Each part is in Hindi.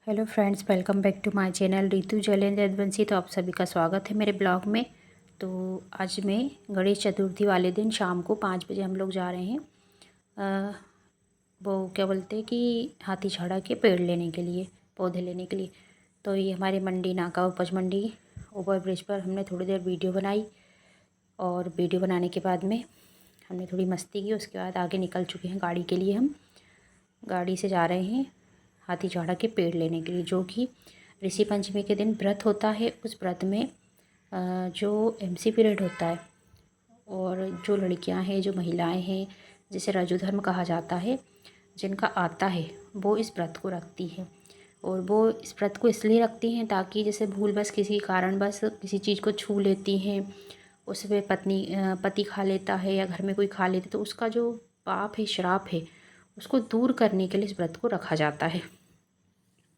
Hello friends, welcome back to my channel Ritu Jain Raghuvanshi. तो आप सभी का स्वागत है मेरे ब्लॉग में। तो आज मैं गणेश चतुर्थी वाले दिन शाम को 5 बजे हम लोग जा रहे हैं वो क्या बोलते हैं कि हाथीछाड़ा के पेड़ लेने के लिए, पौधे लेने के लिए। तो ये हमारे मंडी नाका उपज मंडी ओवर ब्रिज पर हमने थोड़ी देर वीडियो बनाई और वीडियो बनाने के बाद में हमने थोड़ी मस्ती की। उसके बाद आगे निकल चुके हैं गाड़ी के लिए। हम गाड़ी से जा रहे हैं हाथीछाड़ा के पेड़ लेने के लिए, जो कि ऋषि पंचमी के दिन व्रत होता है। उस व्रत में जो एमसी पीरियड होता है और जो लड़कियां हैं, जो महिलाएं हैं, जिसे रजू धर्म कहा जाता है, जिनका आता है, वो इस व्रत को रखती हैं। और वो इस व्रत को इसलिए रखती हैं ताकि जैसे भूल बस किसी कारण बस किसी चीज़ को छू लेती हैं, उसमें पति खा लेता है या घर में कोई खा लेता है, तो उसका जो पाप है, श्राप है, उसको दूर करने के लिए इस व्रत को रखा जाता है।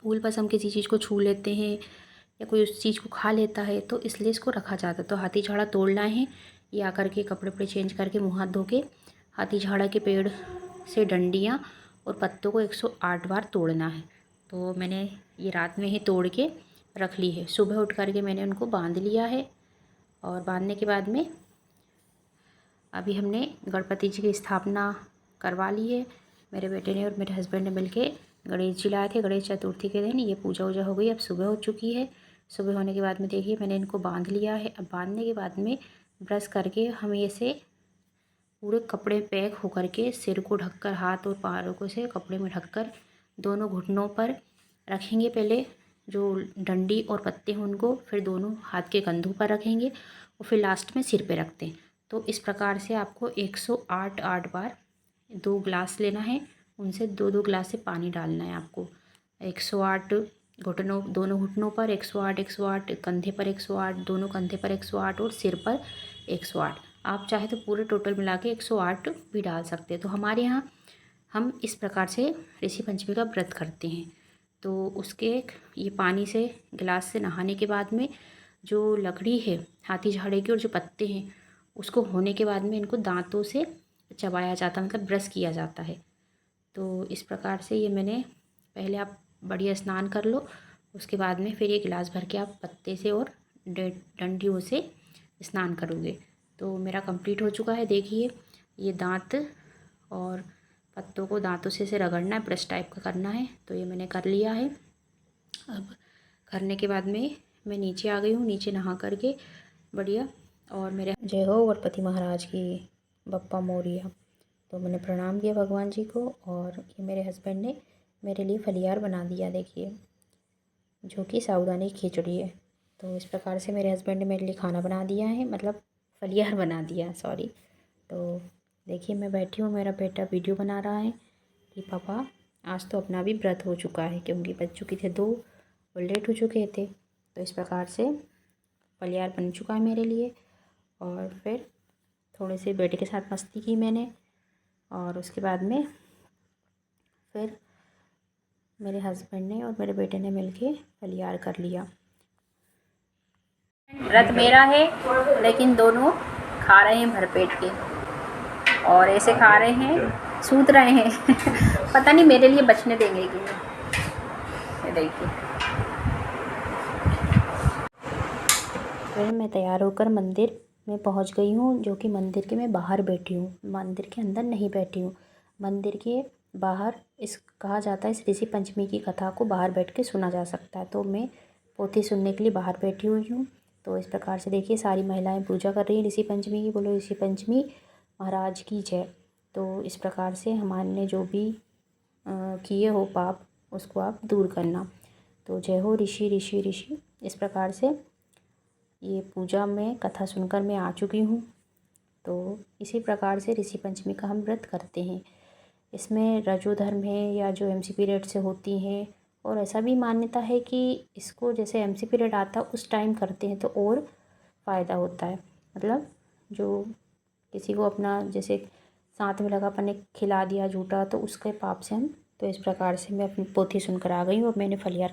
भूल बस हम किसी चीज़ को छू लेते हैं या कोई उस चीज़ को खा लेता है, तो इसलिए इसको रखा जाता है। तो हाथीछाड़ा तोड़ लाए हैं। ये आकर के कपड़े वपड़े चेंज करके मुँह हाथ धो के हाथीछाड़ा के पेड़ से डंडियाँ और पत्तों को 108 बार तोड़ना है। तो मैंने ये रात में ही तोड़ के रख ली है। सुबह उठ करके मैंने उनको बांध लिया है और बांधने के बाद में अभी हमने गणपति जी की स्थापना करवा ली है। मेरे बेटे ने और मेरे हस्बैंड ने मिलके गणेश जी लाए थे गणेश चतुर्थी के दिन। ये पूजा वूजा हो गई, अब सुबह हो चुकी है। सुबह होने के बाद में देखिए मैंने इनको बांध लिया है। अब बांधने के बाद में ब्रश करके हम ऐसे पूरे कपड़े पैक हो करके सिर को ढककर, हाथ और पैरों को से कपड़े में ढककर दोनों घुटनों पर रखेंगे। पहले जो डंडी और पत्ते हैं उनको, फिर दोनों हाथ के कंधों पर रखेंगे और फिर लास्ट में सिर पे रखते हैं। तो इस प्रकार से आपको 108 बार 2 गिलास लेना है, उनसे 2-2 गिलास से पानी डालना है आपको। 108 घुटनों, दोनों घुटनों पर 108, 108 कंधे पर 108, दोनों कंधे पर 108 और सिर पर 108। आप चाहे तो पूरे टोटल मिला के 108 भी डाल सकते हैं। तो हमारे यहाँ हम इस प्रकार से ऋषि पंचमी का व्रत करते हैं। तो उसके ये पानी से, गिलास से नहाने के बाद में जो लकड़ी है हाथीछाड़े की और जो पत्ते हैं, उसको होने के बाद में इनको दांतों से चबाया जाता है, मतलब ब्रश किया जाता है। तो इस प्रकार से ये मैंने, पहले आप बढ़िया स्नान कर लो, उसके बाद में फिर ये गिलास भर के आप पत्ते से और डंडियों से स्नान करोगे। तो मेरा कंप्लीट हो चुका है। देखिए ये दांत और पत्तों को दांतों से रगड़ना है, ब्रश टाइप का करना है। तो ये मैंने कर लिया है। अब करने के बाद में मैं नीचे आ गई हूँ, नीचे नहा करके बढ़िया। और मेरे जय हो गणपति महाराज की, बप्पा मोरिया। तो मैंने प्रणाम किया भगवान जी को और ये मेरे हस्बैंड ने मेरे लिए फलियार बना दिया, देखिए, जो कि साबूदाने की खिचड़ी है। तो इस प्रकार से मेरे हस्बैंड ने मेरे लिए खाना बना दिया है, मतलब फलियार बना दिया, सॉरी। तो देखिए मैं बैठी हूँ, मेरा बेटा वीडियो बना रहा है कि पापा आज तो अपना भी व्रत हो चुका है, क्योंकि बज चुकी थे 2 और लेट हो चुके थे। तो इस प्रकार से फलियार बन चुका है मेरे लिए। और फिर थोड़े से बेटे के साथ मस्ती की मैंने और उसके बाद में फिर मेरे हस्बैंड ने और मेरे बेटे ने मिलके फलियार कर लिया। व्रत मेरा है, लेकिन दोनों खा रहे हैं भरपेट के और ऐसे खा रहे हैं, सूत रहे हैं पता नहीं मेरे लिए बचने देंगे कि नहीं। ये देखिए फिर मैं तैयार होकर मंदिर में पहुंच गई हूँ, जो कि मंदिर के मैं बाहर बैठी हूँ, मंदिर के अंदर नहीं बैठी हूँ। मंदिर के बाहर इस कहा जाता है, इस ऋषि पंचमी की कथा को बाहर बैठ के सुना जा सकता है। तो मैं पोथी सुनने के लिए बाहर बैठी हुई हूँ। तो इस प्रकार से देखिए सारी महिलाएं पूजा कर रही हैं ऋषि पंचमी की। बोलो ऋषि पंचमी महाराज की जय। तो इस प्रकार से हमारे जो भी किए हो पाप, उसको आप दूर करना। तो जय हो ऋषि ऋषि ऋषि। इस प्रकार से ये पूजा में कथा सुनकर मैं आ चुकी हूँ। तो इसी प्रकार से ऋषि पंचमी का हम व्रत करते हैं। इसमें रजो धर्म है या जो एमसी पीरियड से होती हैं, और ऐसा भी मान्यता है कि इसको जैसे एमसी पीरियड आता है उस टाइम करते हैं तो और फ़ायदा होता है। मतलब जो किसी को अपना जैसे साथ में लगा अपने खिला दिया झूठा, तो उसके पाप से हम, तो इस प्रकार से मैं अपनी पोथी सुनकर आ गई हूँ और मैंने फलियार